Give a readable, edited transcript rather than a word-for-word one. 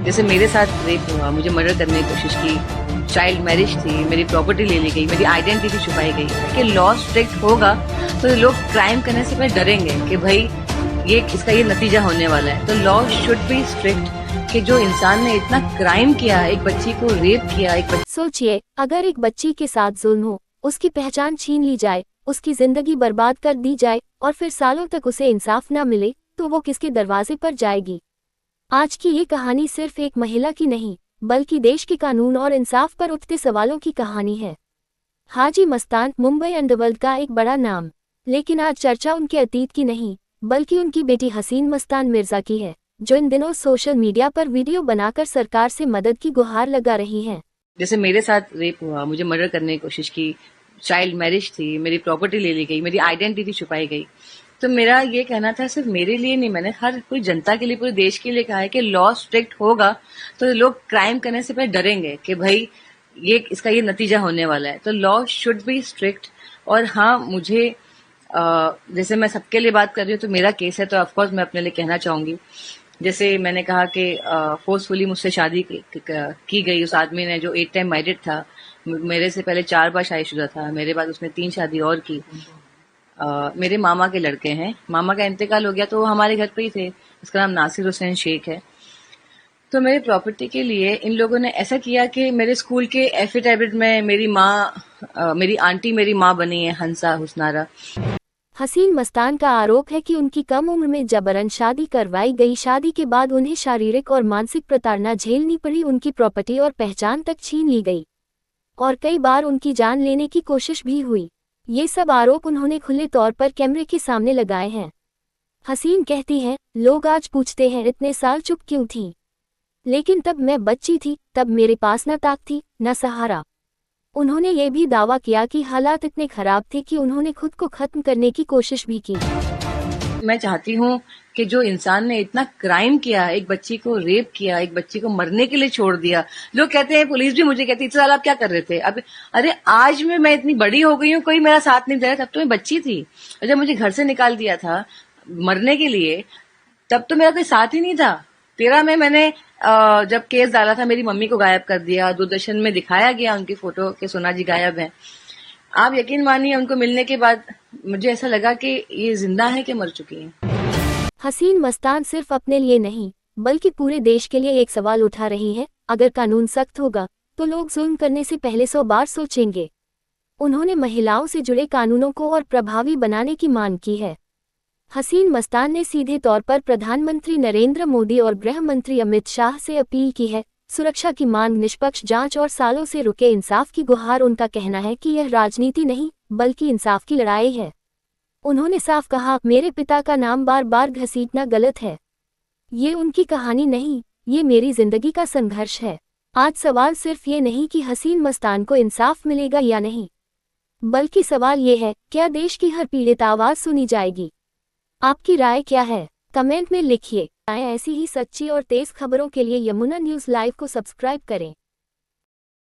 जैसे मेरे साथ रेप हुआ, मुझे मर्डर करने की कोशिश की, चाइल्ड मैरिज थी, मेरी प्रॉपर्टी ले ली गई, मेरी आइडेंटिटी छुपाई गई कि लॉ स्ट्रिक्ट होगा तो लोग क्राइम करने से पहले डरेंगे कि भाई ये नतीजा होने वाला है। तो लॉ शुड बी स्ट्रिक्ट कि जो इंसान ने इतना क्राइम किया, एक बच्ची को रेप किया, सोचिए, अगर एक बच्ची के साथ जुल्म हो, उसकी पहचान छीन ली जाए, उसकी जिंदगी बर्बाद कर दी जाए और फिर सालों तक उसे इंसाफ न मिले, तो वो किसके दरवाजे पर जाएगी। आज की ये कहानी सिर्फ एक महिला की नहीं, बल्कि देश के कानून और इंसाफ पर उठते सवालों की कहानी है। हाजी मस्तान मुंबई अंडरवर्ल्ड का एक बड़ा नाम, लेकिन आज चर्चा उनके अतीत की नहीं, बल्कि उनकी बेटी हसीन मस्तान मिर्जा की है, जो इन दिनों सोशल मीडिया पर वीडियो बनाकर सरकार से मदद की गुहार लगा रही हैं। जैसे मेरे साथ रेप हुआ, मुझे मर्डर करने की कोशिश की, चाइल्ड मैरिज थी, मेरी प्रॉपर्टी ले ली गई, मेरी आइडेंटिटी छुपाई गई। तो मेरा ये कहना था, सिर्फ मेरे लिए नहीं, मैंने हर कोई जनता के लिए, पूरे देश के लिए कहा है कि लॉ स्ट्रिक्ट होगा तो लोग क्राइम करने से पहले डरेंगे कि भाई ये नतीजा होने वाला है। तो लॉ शुड बी स्ट्रिक्ट। और हाँ, मुझे जैसे मैं सबके लिए बात कर रही हूँ, तो मेरा केस है, तो ऑफकोर्स मैं अपने लिए कहना चाहूंगी। जैसे मैंने कहा कि फोर्सफुली मुझसे शादी की गई उस आदमी ने, जो 8 टाइम मैरिड था, मेरे से पहले 4 बार शादीशुदा था, मेरे बाद उसने 3 शादी और की। मेरे मामा के लड़के हैं, मामा का इंतकाल हो गया तो वो हमारे घर पे ही थे। उसका नाम नासिर हुसैन शेख है। तो मेरी प्रॉपर्टी के लिए इन लोगों ने ऐसा किया कि मेरे स्कूल के एफिडेविट में मेरी आंटी मेरी माँ बनी है, हंसा हुसनारा। हसीन मस्तान का आरोप है कि उनकी कम उम्र में जबरन शादी करवाई गई। शादी के बाद उन्हें शारीरिक और मानसिक प्रताड़ना झेलनी पड़ी, उनकी प्रॉपर्टी और पहचान तक छीन ली गई और कई बार उनकी जान लेने की कोशिश भी हुई। ये सब आरोप उन्होंने खुले तौर पर कैमरे के सामने लगाए हैं। हसीन कहती हैं, लोग आज पूछते हैं इतने साल चुप क्यों थी, लेकिन तब मैं बच्ची थी, तब मेरे पास न ताक थी न सहारा। उन्होंने ये भी दावा किया कि हालात इतने खराब थे कि उन्होंने खुद को खत्म करने की कोशिश भी की। मैं चाहती हूँ कि जो इंसान ने इतना क्राइम किया, एक बच्ची को रेप किया, एक बच्ची को मरने के लिए छोड़ दिया। लोग कहते हैं, पुलिस भी मुझे कहती है, इतने साल आप क्या कर रहे थे। अब अरे आज मैं इतनी बड़ी हो गई हूँ, कोई मेरा साथ नहीं दे रहा। तब तो मैं बच्ची थी, और जब मुझे घर से निकाल दिया था मरने के लिए, तब तो मेरा कोई साथ ही नहीं था। 13 में मैंने जब केस डाला था, मेरी मम्मी को गायब कर दिया, दूरदर्शन में दिखाया गया उनकी फोटो के सोना जी गायब है। आप यकीन मानिए, उनको मिलने के बाद मुझे ऐसा लगा कि ये जिंदा है कि मर चुकी है। हसीन मस्तान सिर्फ अपने लिए नहीं, बल्कि पूरे देश के लिए एक सवाल उठा रही है। अगर कानून सख्त होगा तो लोग जुल्म करने से पहले 100 बार सोचेंगे। उन्होंने महिलाओं से जुड़े कानूनों को और प्रभावी बनाने की मांग की है। हसीन मस्तान ने सीधे तौर पर प्रधानमंत्री नरेंद्र मोदी और गृह मंत्री अमित शाह से अपील की है। सुरक्षा की मांग, निष्पक्ष जांच और सालों से रुके इंसाफ की गुहार। उनका कहना है कि यह राजनीति नहीं, बल्कि इंसाफ की लड़ाई है। उन्होंने साफ कहा, मेरे पिता का नाम बार बार घसीटना गलत है। ये उनकी कहानी नहीं, ये मेरी जिंदगी का संघर्ष है। आज सवाल सिर्फ ये नहीं कि हसीन मस्तान को इंसाफ मिलेगा या नहीं, बल्कि सवाल ये है, क्या देश की हर पीड़ित आवाज सुनी जाएगी। आपकी राय क्या है, कमेंट में लिखिए। ऐसी ही सच्ची और तेज खबरों के लिए यमुना न्यूज़ लाइव को सब्सक्राइब करें।